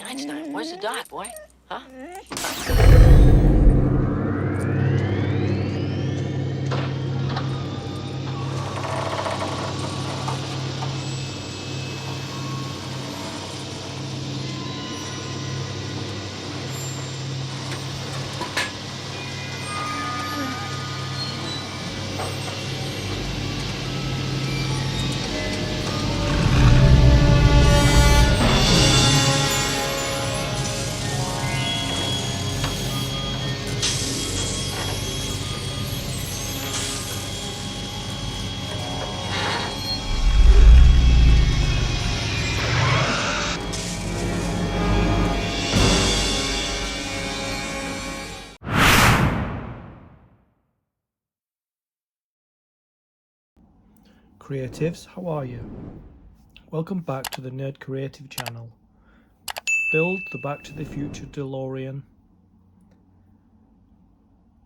Hey, Einstein, where's the dot, boy? Huh? Creatives, how are you? Welcome back to the Nerd Creative channel. Build the Back to the Future DeLorean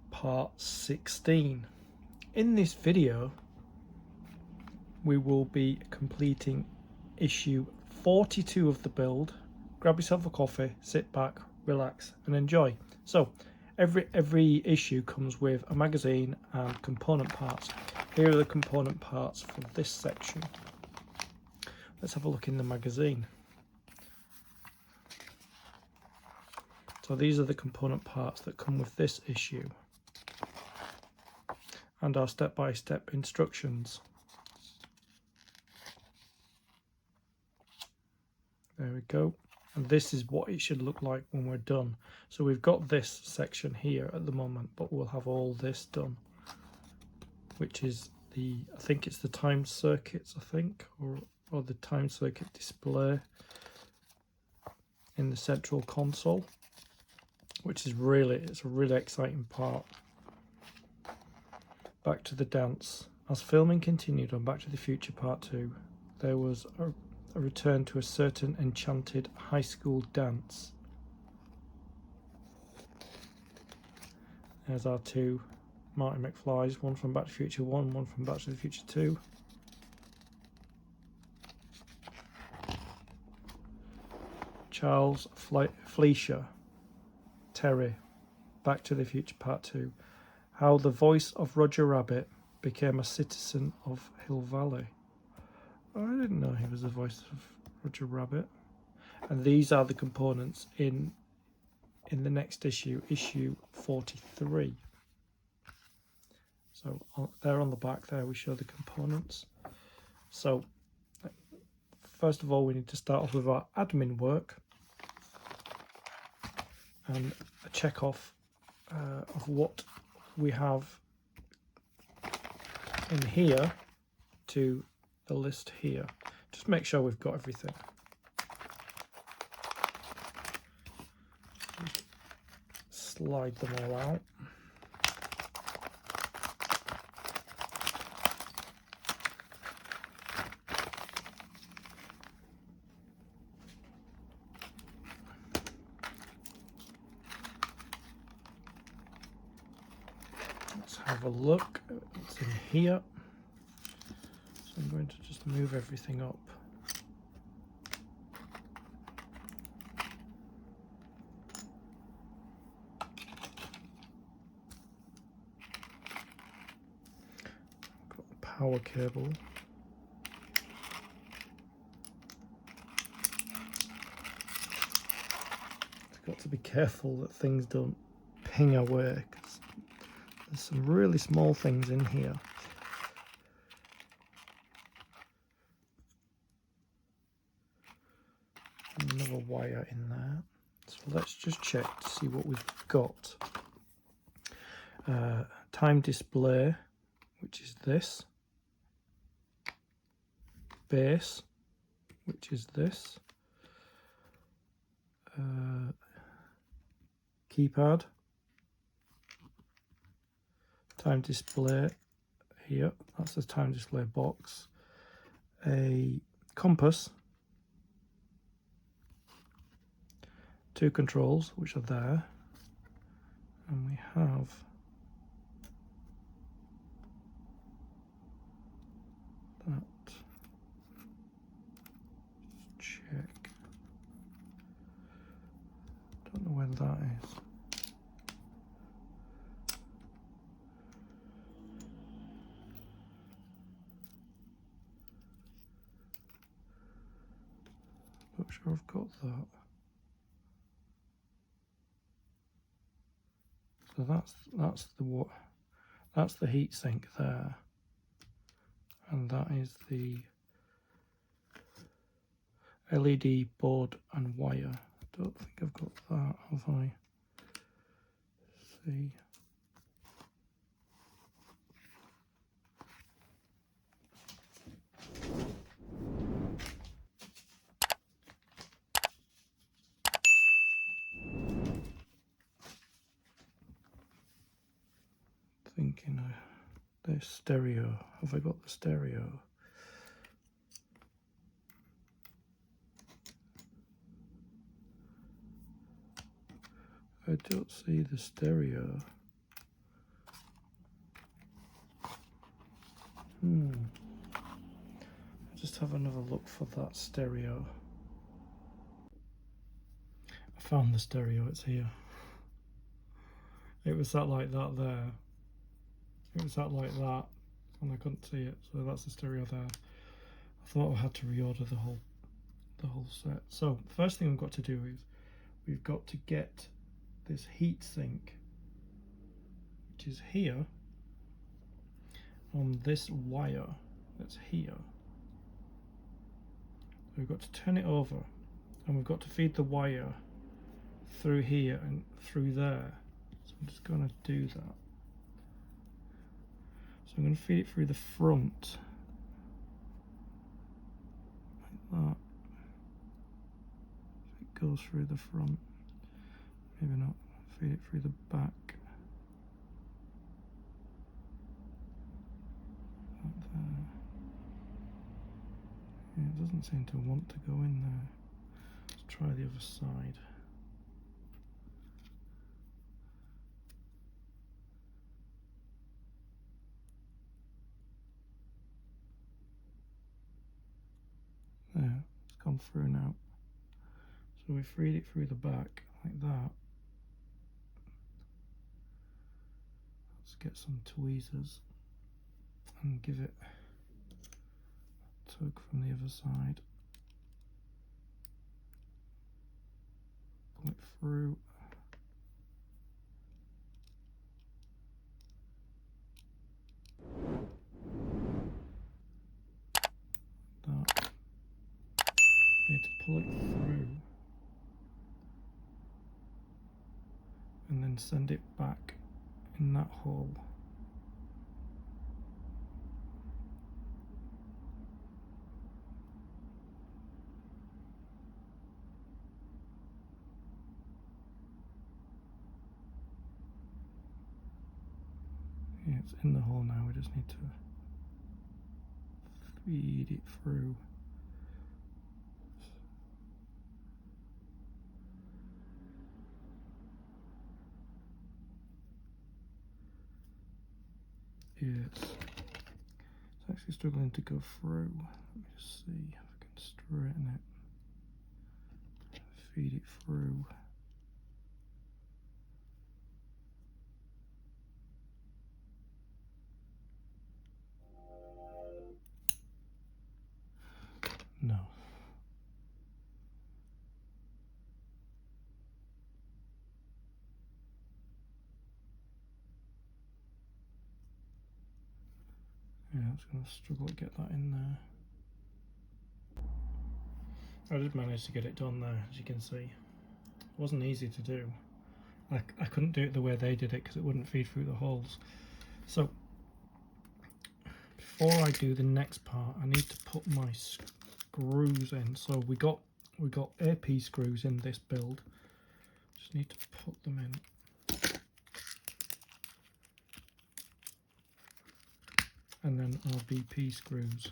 part 16. In this video we will be completing issue 42 of the build. Grab yourself a coffee, sit back, relax and enjoy. So every issue comes with a magazine and component parts. Here are the component parts for this section. Let's have a look in the magazine. So these are the component parts that come with this issue and our step-by-step instructions. There we go. And this is what it should look like when we're done. So we've got this section here at the moment, but we'll have all this done, which is I think it's the time circuits, or the time circuit display in the central console, which is it's a really exciting part. Back to the dance. As filming continued on Back to the Future Part 2, there was a return to a certain enchanted high school dance. There's our two Marty McFlys, one from Back to the Future 1, one from Back to the Future 2. Charles Fleischer, Terry, Back to the Future Part 2. How the voice of Roger Rabbit became a citizen of Hill Valley. I didn't know he was the voice of Roger Rabbit. And these are the components in the next issue, issue 43. So there on the back there we show the components. So first of all we need to start off with our admin work and a check off of what we have in here to the list here. Just make sure we've got everything. Slide them all out. Let's have a look. It's in here. So I'm going to just move everything up. Got the power cable. Got to be careful that things don't ping away, because there's some really small things in here. Another wire in there. So let's just check to see what we've got. Time display, which is this. Base, which is this. Keypad, time display here, that's the time display box, a compass, two controls which are there, and we have that. Check. not sure I've got that. So that's the heatsink there, and that is the LED board and wire. I don't think I've got that, have I? Let's see. Thinking the stereo. Have I got the stereo? I don't see the stereo. I'll just have another look for that stereo. I found the stereo, it's here. It was sat like that there. It was sat like that, and I couldn't see it, so that's the stereo there. I thought I had to reorder the whole set. So first thing we've got to do is we've got to get this heat sink, which is here, on this wire that's here. So we've got to turn it over, and we've got to feed the wire through here and through there. So I'm just going to do that. So I'm going to feed it through the front, like that. So it goes through the front. Maybe not. Feed it through the back. Like there. Yeah, it doesn't seem to want to go in there. Let's try the other side. There, it's gone through now. So we feed it through the back like that. Let's get some tweezers and give it a tug from the other side. Pull it through. That. Need to pull it through and then send it back in that hole. Yeah, it's in the hole now. We just need to feed it through. Yeah, it's actually struggling to go through. Let me just see if I can straighten it. Feed it through. No. Yeah, I was going to struggle to get that in there. I did manage to get it done there, as you can see. It wasn't easy to do. I couldn't do it the way they did it because it wouldn't feed through the holes. So before I do the next part, I need to put my screws in. So we got AP screws in this build. Just need to put them in. And then our BP screws.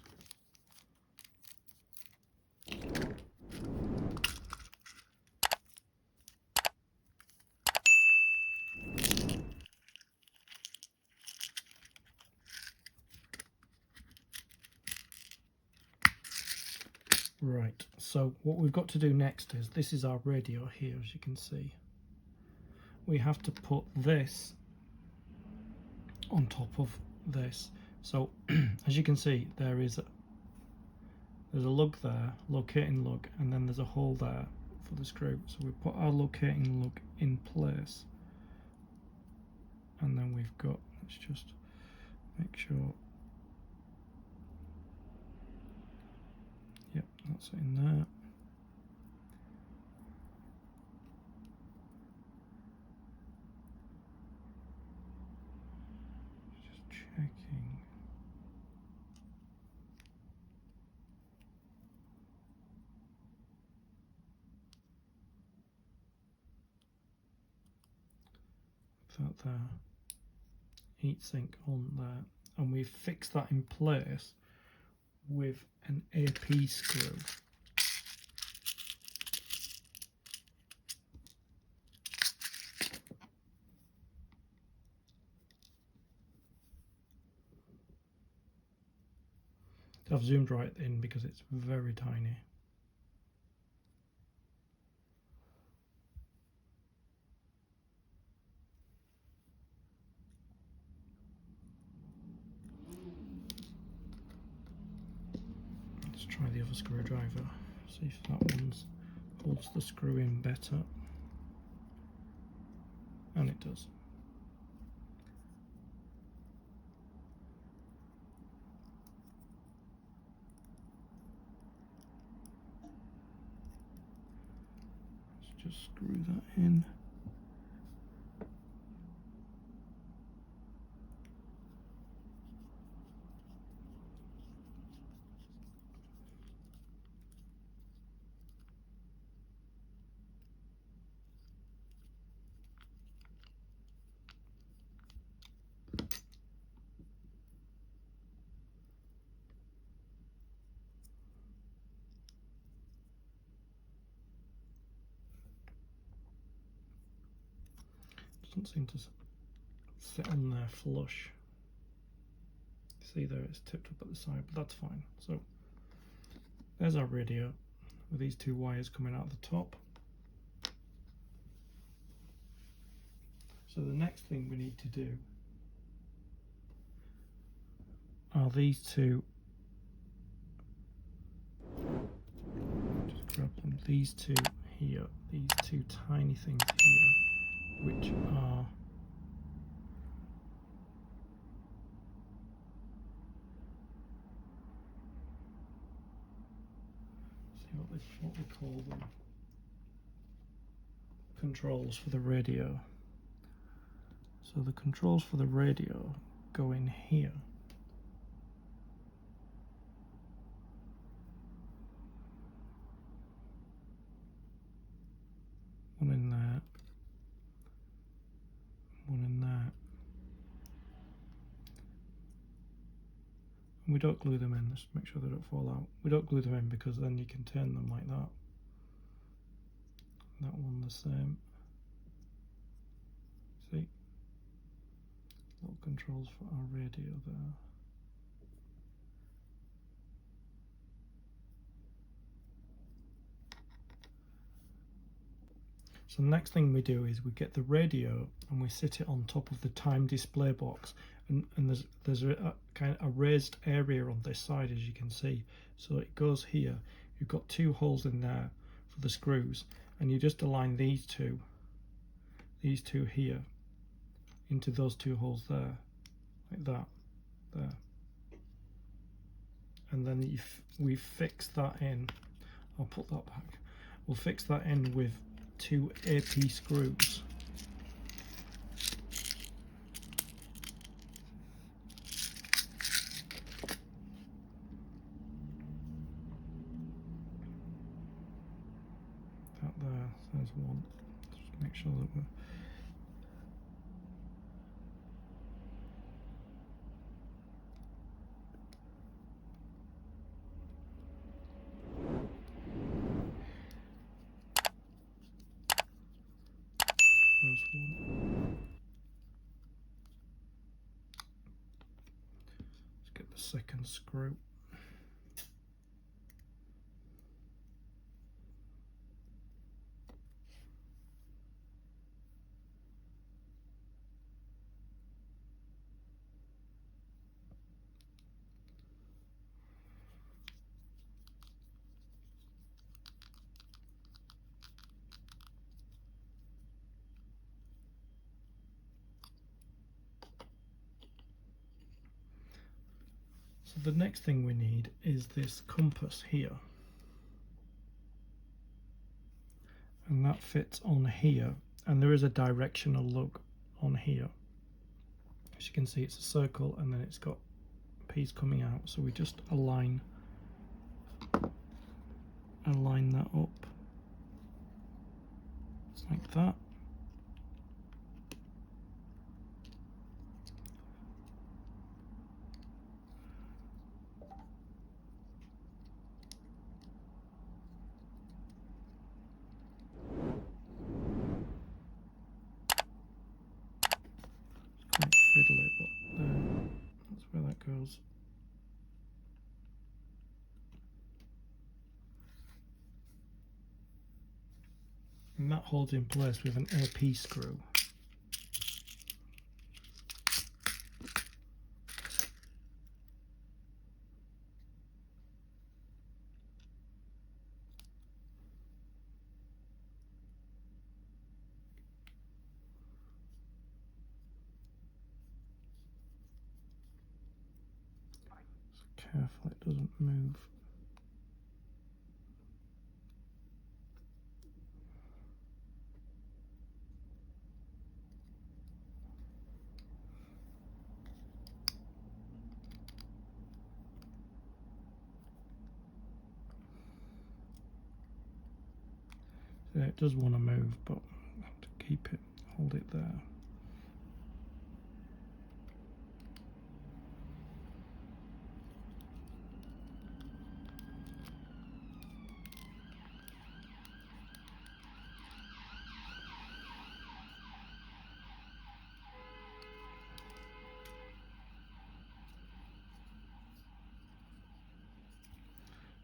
Right, so what we've got to do next is, this is our radio here, as you can see. We have to put this on top of this. So as you can see, there is there's a lug there, locating lug, and then there's a hole there for the screw. So we put our locating lug in place, and then we've got, let's just make sure, yep, that's it in there. Just checking. That there, heatsink on there, and we've fixed that in place with an AP screw. I've zoomed right in because it's very tiny. Let's try the other screwdriver, see if that one holds the screw in better. And it does. Let's just screw that in. Doesn't seem to sit on there flush. See there, it's tipped up at the side, but that's fine. So there's our radio with these two wires coming out the top. So the next thing we need to do are these two, just grab them, these two here, these two tiny things here, which are what we call them, controls for the radio. So the controls for the radio go in here. One in there, one in there. And we don't glue them in, just make sure they don't fall out. We don't glue them in because then you can turn them like that. That one the same. See? Little controls for our radio there. So the next thing we do is we get the radio and we sit it on top of the time display box, and there's a kind of a raised area on this side, as you can see. So it goes here. You've got two holes in there for the screws, and you just align these two here into those two holes there, like that, there. And then we fix that in. I'll put that back. We'll fix that in with two AP screws. That there's one. Just make sure that we're first one. Let's get the second screw. So the next thing we need is this compass here. And that fits on here, and there is a directional lug on here. As you can see, it's a circle and then it's got a piece coming out, so we just align that up like that. Quite fiddly, but that's where that goes. And that holds in place with an AP screw. So careful it doesn't move. Yeah, it does want to move, but I have to keep it, hold it there.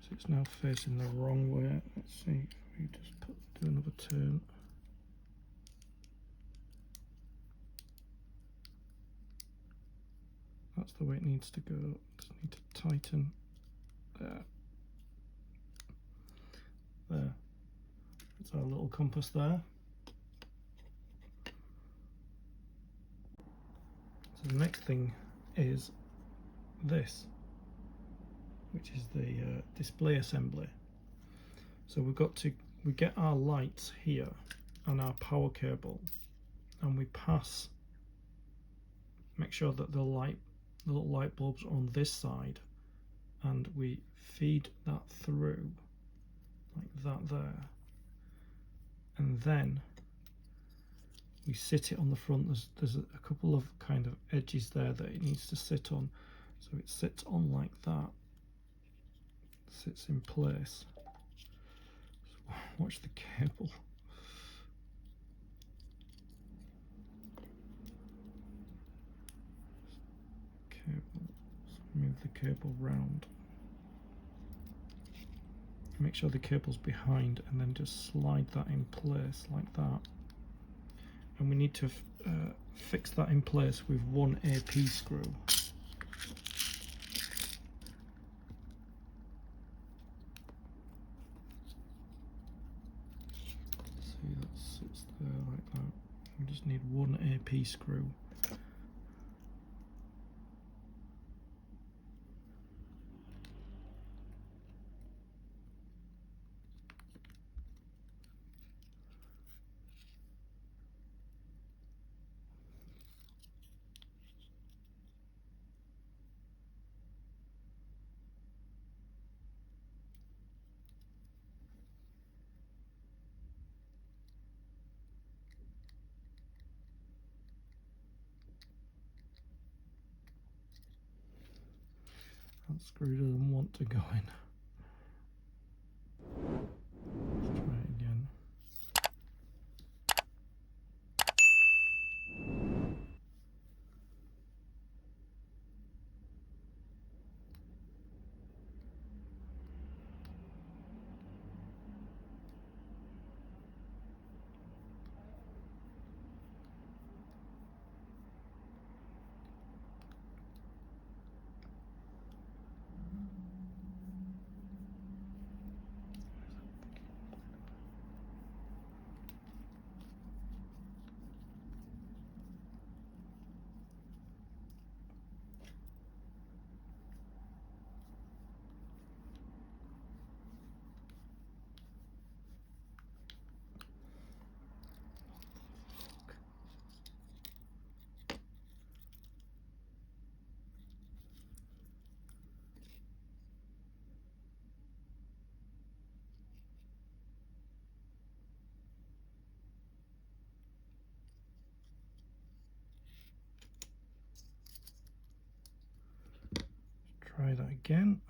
So it's now facing the wrong way. Let's see if we just do another turn. That's the way it needs to go. Just need to tighten there. There. That's our little compass there. So the next thing is this, which is the display assembly. So we get our lights here and our power cable, and we make sure that the little light bulbs are on this side, and we feed that through like that there, and then we sit it on the front. There's a couple of kind of edges there that it needs to sit on, so it sits on like that, sits in place. So watch the cable. Move the cable round, make sure the cable's behind, and then just slide that in place like that. And we need to fix that in place with one AP screw. See, that sits there like that. We just need one AP screw. That screw doesn't want to go in. Let's try it again. Try that again.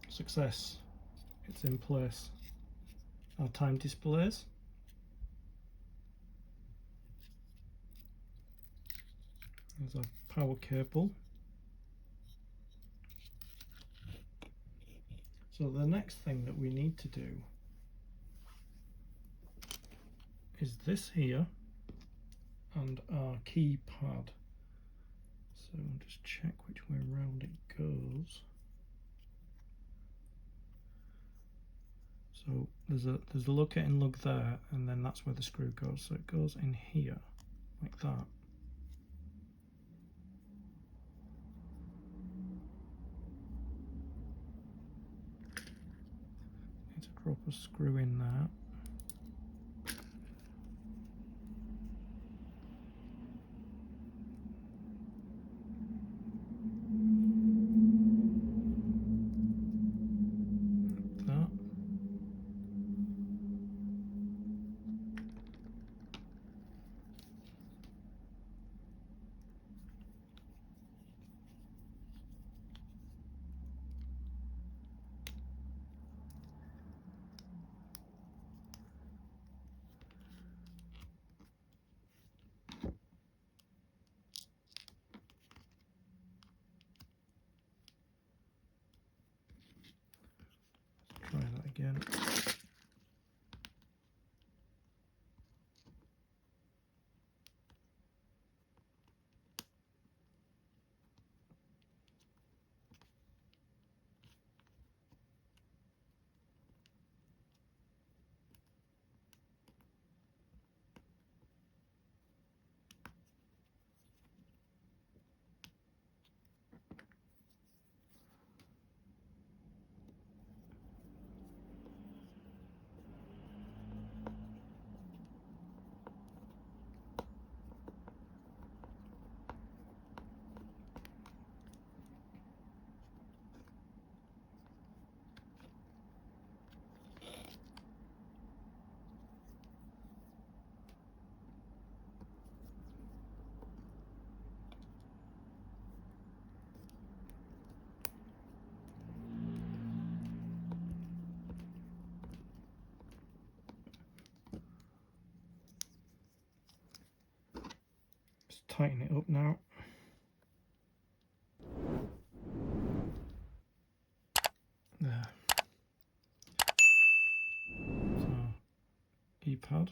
Success, it's in place. Our time displays. There's our power cable. So the next thing that we need to do is this here and our keypad. So I'll just check which way around it goes. So there's a locating lug there, and then that's where the screw goes. So it goes in here, like that. Need to drop a screw in there. Try that again. Tighten it up now. There. So, keypad.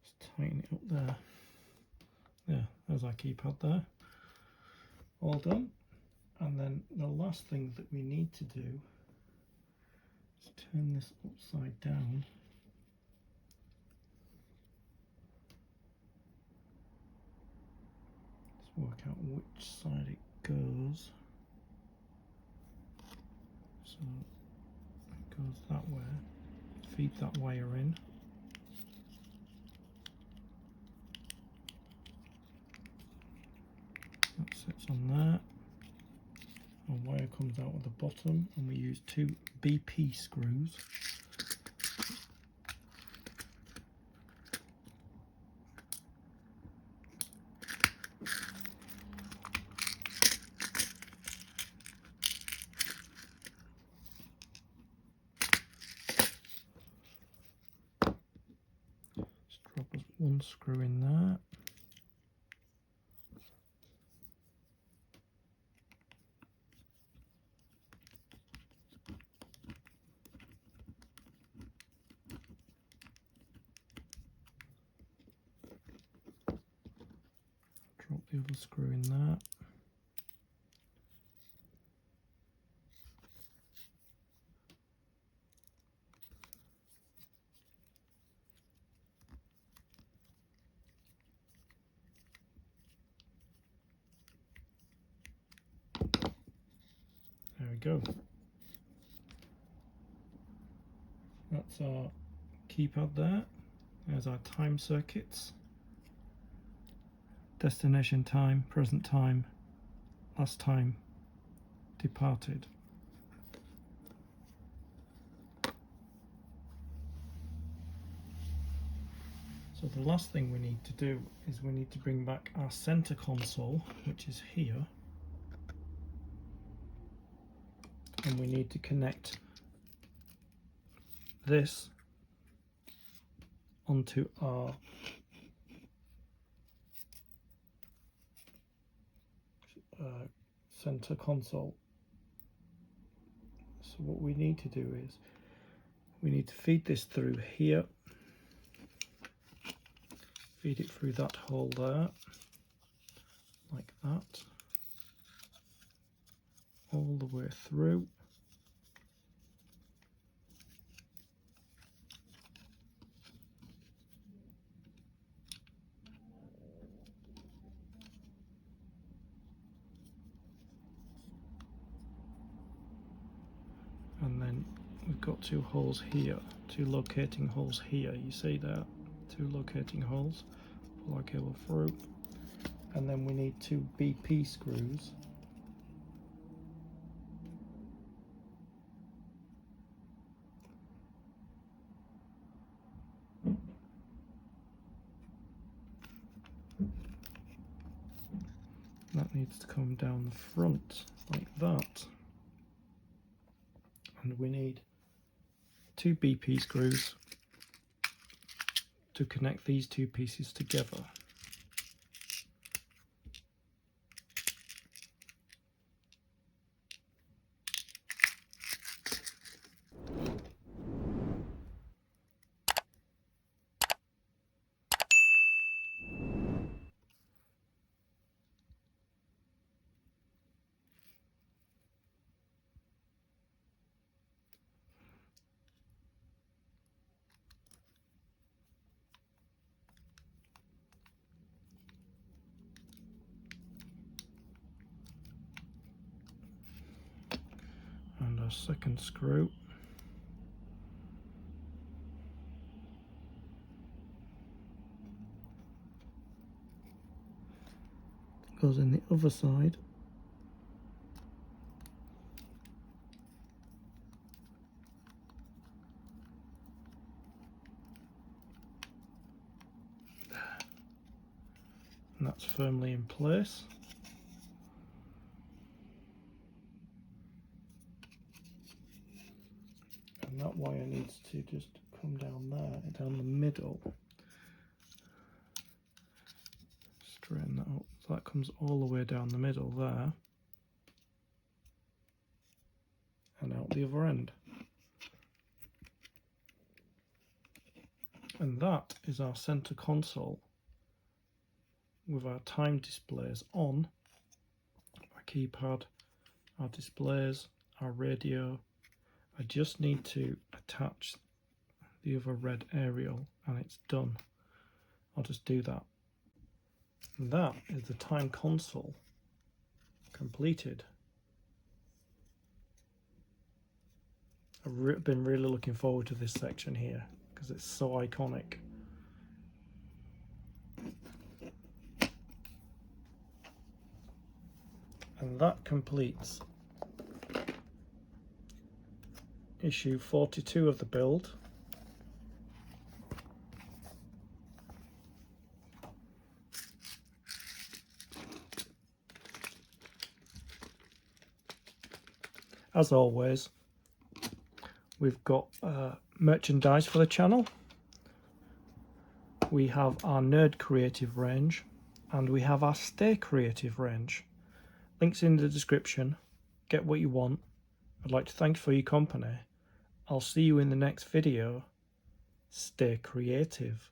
Just tighten it up there. Yeah, there's our keypad there. All done. And then the last thing that we need to do is turn this upside down. Let's work out which side it goes. So it goes that way. Feed that wire in. That sits on there. Our wire comes out at the bottom, and we use 2 BP screws. one screw in there. Drop the other screw in there. There we go. That's our keypad there. There's our time circuits. Destination time, present time, last time departed. So the last thing we need to do is we need to bring back our center console, which is here. And we need to connect this onto our center console. So what we need to do is we need to feed this through here, feed it through that hole there, like that, all the way through. And then we've got two holes here, two locating holes here. You see that? Two locating holes. Pull our cable through. And then we need two BP screws. That needs to come down the front like that. And we need two BP screws to connect these two pieces together. And our second screw. Goes in the other side. And that's firmly in place. And that wire needs to just come down there, down the middle. Straighten that up. So that comes all the way down the middle there. And out the other end. And that is our center console with our time displays on, our keypad, our displays, our radio. I just need to attach the other red aerial and it's done. I'll just do that. And that is the time console completed. I've been really looking forward to this section here because it's so iconic. And that completes issue 42 of the build. As always, we've got merchandise for the channel. we have our Nerd Creative range, and we have our Stay Creative range. Links in the description. Get what you want. I'd like to thank you for your company. I'll see you in the next video. Stay creative.